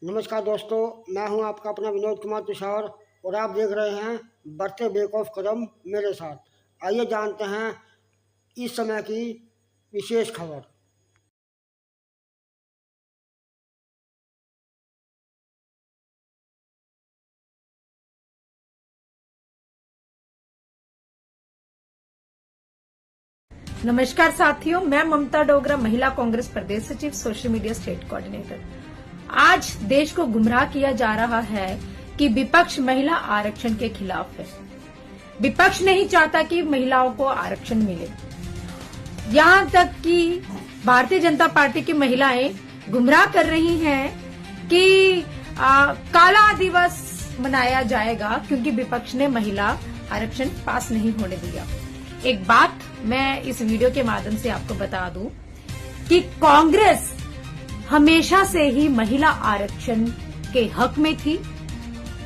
नमस्कार दोस्तों, मैं हूं आपका अपना विनोद कुमार तुषार और आप देख रहे हैं बढ़ते बेक ऑफ कदम मेरे साथ। आइए जानते हैं इस समय की विशेष खबर। नमस्कार साथियों, मैं ममता डोगरा, महिला कांग्रेस प्रदेश सचिव, सोशल मीडिया स्टेट कोऑर्डिनेटर। आज देश को गुमराह किया जा रहा है कि विपक्ष महिला आरक्षण के खिलाफ है। विपक्ष नहीं चाहता कि महिलाओं को आरक्षण मिले। यहाँ तक कि भारतीय जनता पार्टी की महिलाएं गुमराह कर रही हैं कि काला दिवस मनाया जाएगा क्योंकि विपक्ष ने महिला आरक्षण पास नहीं होने दिया। एक बात मैं इस वीडियो के माध्यम से आपको बता दूं कि कांग्रेस हमेशा से ही महिला आरक्षण के हक में थी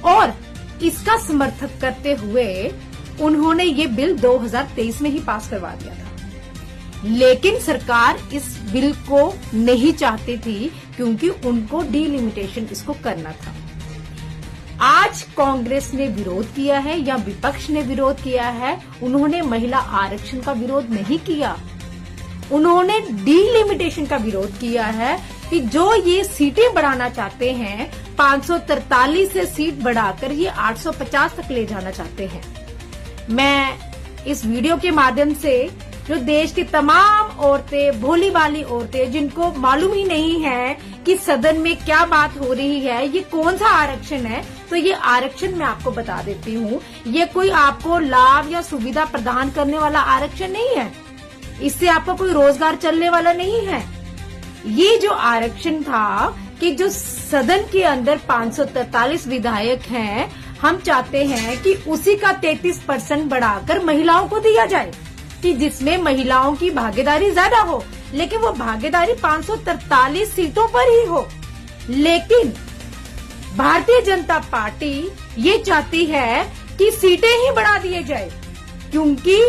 और इसका समर्थन करते हुए उन्होंने ये बिल 2023 में ही पास करवा दिया था। लेकिन सरकार इस बिल को नहीं चाहती थी क्योंकि उनको डिलिमिटेशन इसको करना था। आज कांग्रेस ने विरोध किया है या विपक्ष ने विरोध किया है, उन्होंने महिला आरक्षण का विरोध नहीं किया, उन्होंने डिलिमिटेशन का विरोध किया है कि जो ये सीटें बढ़ाना चाहते हैं 543 से सीट बढ़ाकर ये 850 तक ले जाना चाहते हैं। मैं इस वीडियो के माध्यम से जो देश की तमाम औरतें, भोली भाली औरतें जिनको मालूम ही नहीं है कि सदन में क्या बात हो रही है, ये कौन सा आरक्षण है, तो ये आरक्षण मैं आपको बता देती हूँ। ये कोई आपको लाभ या सुविधा प्रदान करने वाला आरक्षण नहीं है, इससे आपका कोई रोजगार चलने वाला नहीं है। ये जो आरक्षण था कि जो सदन के अंदर 543 विधायक हैं, हम चाहते हैं कि उसी का 33% बढ़ाकर महिलाओं को दिया जाए कि जिसमें महिलाओं की भागीदारी ज्यादा हो, लेकिन वो भागीदारी 543 सीटों पर ही हो। लेकिन भारतीय जनता पार्टी ये चाहती है कि सीटें ही बढ़ा दिए जाए क्योंकि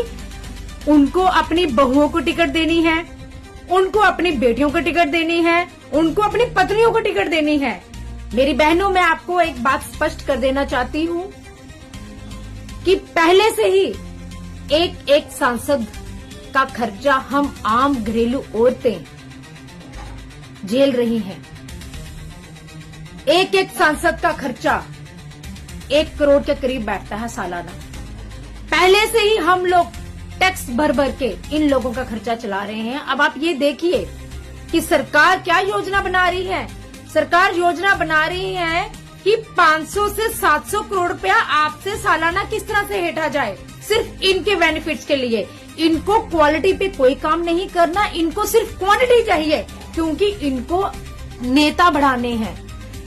उनको अपनी बहुओं को टिकट देनी है, उनको अपनी बेटियों को टिकट देनी है, उनको अपनी पत्नियों को टिकट देनी है। मेरी बहनों, मैं आपको एक बात स्पष्ट कर देना चाहती हूँ कि पहले से ही एक सांसद का खर्चा हम आम घरेलू औरतें झेल रही हैं। एक सांसद का खर्चा 1 करोड़ के करीब बैठता है सालाना। पहले से ही हम लोग टैक्स भर भर के इन लोगों का खर्चा चला रहे हैं। अब आप ये देखिए कि सरकार क्या योजना बना रही है। सरकार योजना बना रही है कि 500 से 700 करोड़ रुपया आपसे सालाना किस तरह से हेठा जाए, सिर्फ इनके बेनिफिट्स के लिए। इनको क्वालिटी पे कोई काम नहीं करना, इनको सिर्फ क्वांटिटी चाहिए क्योंकि इनको नेता बढ़ाने हैं।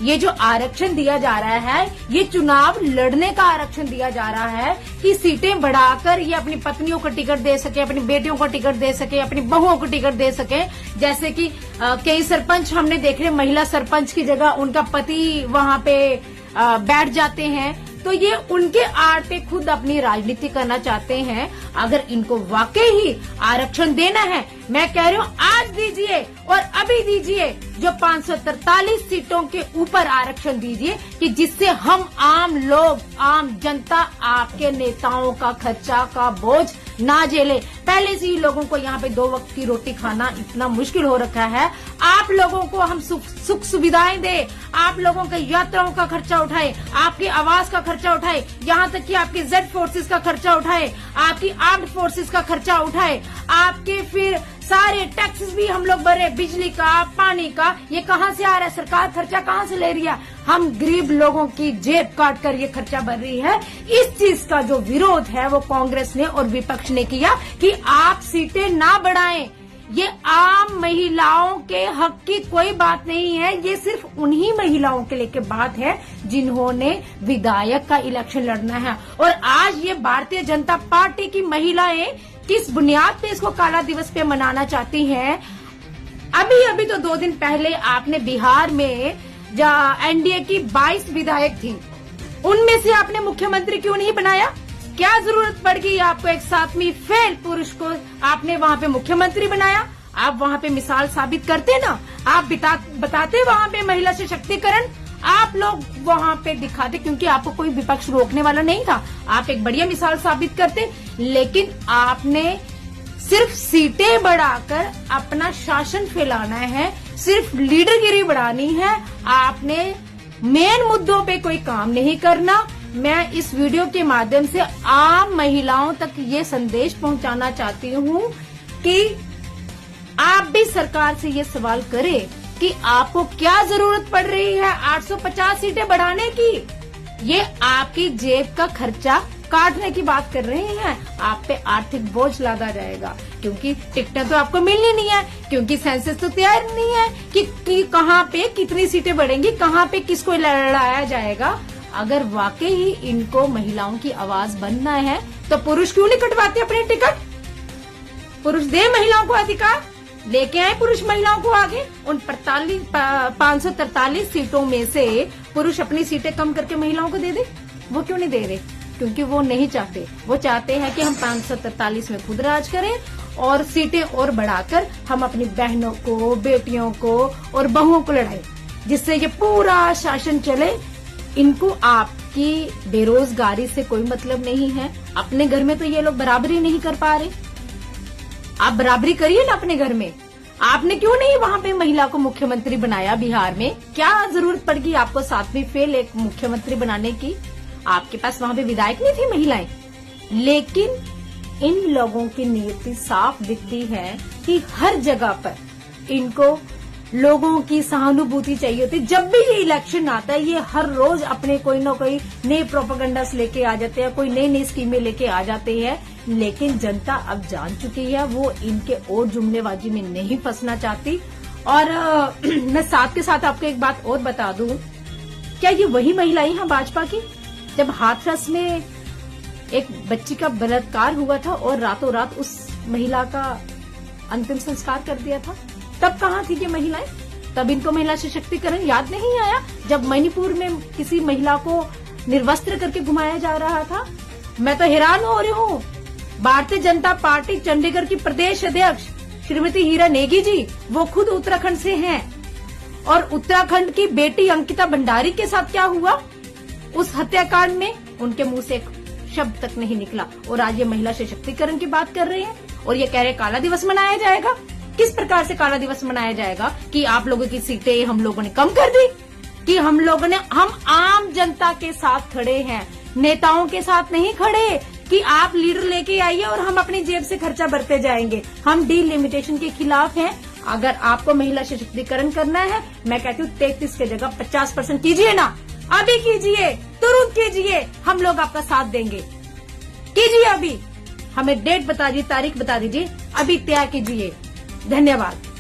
ये जो आरक्षण दिया जा रहा है, ये चुनाव लड़ने का आरक्षण दिया जा रहा है कि सीटें बढ़ाकर ये अपनी पत्नियों को टिकट दे सके, अपनी बेटियों को टिकट दे सके, अपनी बहुओं को टिकट दे सके। जैसे कि कई सरपंच हमने देखे, महिला सरपंच की जगह उनका पति वहां पे बैठ जाते हैं, तो ये उनके आड़ पे खुद अपनी राजनीति करना चाहते हैं। अगर इनको वाकई ही आरक्षण देना है, मैं कह रही हूँ आज दीजिए और अभी दीजिए। जो 543 सीटों के ऊपर आरक्षण दीजिए कि जिससे हम आम लोग, आम जनता आपके नेताओं का खर्चा का बोझ ना झेले। पहले से ही लोगों को यहाँ पे 2 वक्त की रोटी खाना इतना मुश्किल हो रखा है। आप लोगों को हम सुख सुविधाएं दे, आप लोगों के यात्राओं का खर्चा उठाए, आपके आवास का खर्चा उठाए, यहाँ तक कि आपके जेड फोर्सेस का खर्चा उठाए, आपकी आर्म्ड फोर्सेस का खर्चा उठाए, आपके फिर सारे टैक्सेस भी हम लोग भरे, बिजली का, पानी का। ये कहाँ से आ रहा है? सरकार खर्चा कहाँ से ले रही है? हम गरीब लोगों की जेब काट कर ये खर्चा भर रही है। इस चीज का जो विरोध है वो कांग्रेस ने और विपक्ष ने किया कि आप सीटें ना बढ़ाएं। ये आम महिलाओं के हक की कोई बात नहीं है, ये सिर्फ उन्हीं महिलाओं के लिए की बात है जिन्होंने विधायक का इलेक्शन लड़ना है। और आज ये भारतीय जनता पार्टी की महिलाएं किस बुनियाद पे इसको काला दिवस पे मनाना चाहती हैं? अभी तो 2 दिन पहले आपने बिहार में जहाँ एनडीए की 22 विधायक थी, उनमें से आपने मुख्यमंत्री क्यों नहीं बनाया? क्या जरूरत पड़ गई आपको एक 7वीं फेल पुरुष को आपने वहाँ पे मुख्यमंत्री बनाया? आप वहाँ पे मिसाल साबित करते ना, आप बताते वहाँ पे महिला सशक्तिकरण, आप लोग वहां पे दिखाते, क्योंकि आपको कोई विपक्ष रोकने वाला नहीं था। आप एक बढ़िया मिसाल साबित करते, लेकिन आपने सिर्फ सीटें बढ़ाकर अपना शासन फैलाना है, सिर्फ लीडरगिरी बढ़ानी है। आपने मेन मुद्दों पे कोई काम नहीं करना। मैं इस वीडियो के माध्यम से आम महिलाओं तक ये संदेश पहुंचाना चाहती हूँ कि आप भी सरकार से ये सवाल करें कि आपको क्या जरूरत पड़ रही है 850 सीटें बढ़ाने की। ये आपकी जेब का खर्चा काटने की बात कर रहे हैं। आप पे आर्थिक बोझ लादा जाएगा, क्योंकि टिकटें तो आपको मिलनी नहीं है, क्योंकि सेंसस तो तैयार नहीं है कि कहाँ पे कितनी सीटें बढ़ेंगी, कहाँ पे किसको लड़ाया जाएगा। अगर वाकई ही इनको महिलाओं की आवाज बनना है तो पुरुष क्यों नहीं कटवाते अपने टिकट? पुरुष दे महिलाओं को अधिकार, लेके आए पुरुष महिलाओं को आगे। उन 543 सीटों में से पुरुष अपनी सीटें कम करके महिलाओं को दे दे। वो क्यों नहीं दे रहे? क्योंकि वो नहीं चाहते। वो चाहते हैं कि हम 543 में खुद राज करें और सीटें और बढ़ाकर हम अपनी बहनों को, बेटियों को और बहुओं को लड़ाएं, जिससे ये पूरा शासन चले। इनको आपकी बेरोजगारी से कोई मतलब नहीं है। अपने घर में तो ये लोग बराबरी नहीं कर पा रहे। आप बराबरी करिए ना अपने घर में। आपने क्यों नहीं वहां पे महिला को मुख्यमंत्री बनाया? बिहार में क्या जरूरत पड़ गई आपको 7वीं फेल एक मुख्यमंत्री बनाने की? आपके पास वहां पे विधायक नहीं थी महिलाएं। लेकिन इन लोगों की नीति साफ दिखती है कि हर जगह पर इनको लोगों की सहानुभूति चाहिए होती। जब भी ये इलेक्शन आता है, ये हर रोज अपने कोई ना कोई नए प्रोपेगेंडास लेके आ जाते हैं, कोई नई नई स्कीमें लेके आ जाते हैं। लेकिन जनता अब जान चुकी है, वो इनके और जुमलेबाजी में नहीं फंसना चाहती। और मैं साथ के साथ आपको एक बात और बता दूं, क्या ये वही महिलाएं हैं भाजपा की? जब हाथरस में एक बच्ची का बलात्कार हुआ था और रातों रात उस महिला का अंतिम संस्कार कर दिया था, तब कहाँ थी ये महिलाएं? तब इनको महिला सशक्तिकरण याद नहीं आया? जब मणिपुर में किसी महिला को निर्वस्त्र करके घुमाया जा रहा था। मैं तो हैरान हो रही हूँ। भारतीय जनता पार्टी चंडीगढ़ की प्रदेश अध्यक्ष श्रीमती हीरा नेगी जी, वो खुद उत्तराखंड से हैं, और उत्तराखंड की बेटी अंकिता भंडारी के साथ क्या हुआ उस हत्याकांड में, उनके मुंह से एक शब्द तक नहीं निकला। और आज ये महिला सशक्तिकरण की बात कर रहे हैं और ये कह रहे काला दिवस मनाया जाएगा। किस प्रकार से काला दिवस मनाया जाएगा? कि आप लोगों की सीटें हम लोगों ने कम कर दी, कि हम आम जनता के साथ खड़े हैं, नेताओं के साथ नहीं खड़े कि आप लीडर लेके आइए और हम अपनी जेब से खर्चा भरते जाएंगे। हम डीलिमिटेशन के खिलाफ हैं। अगर आपको महिला सशक्तिकरण करना है, मैं कहती हूँ 33 की जगह 50% कीजिए ना। अभी कीजिए, तुरंत कीजिए, हम लोग आपका साथ देंगे। कीजिए अभी, हमें डेट बता दीजिए, तारीख बता दीजिए, अभी तय कीजिए। धन्यवाद।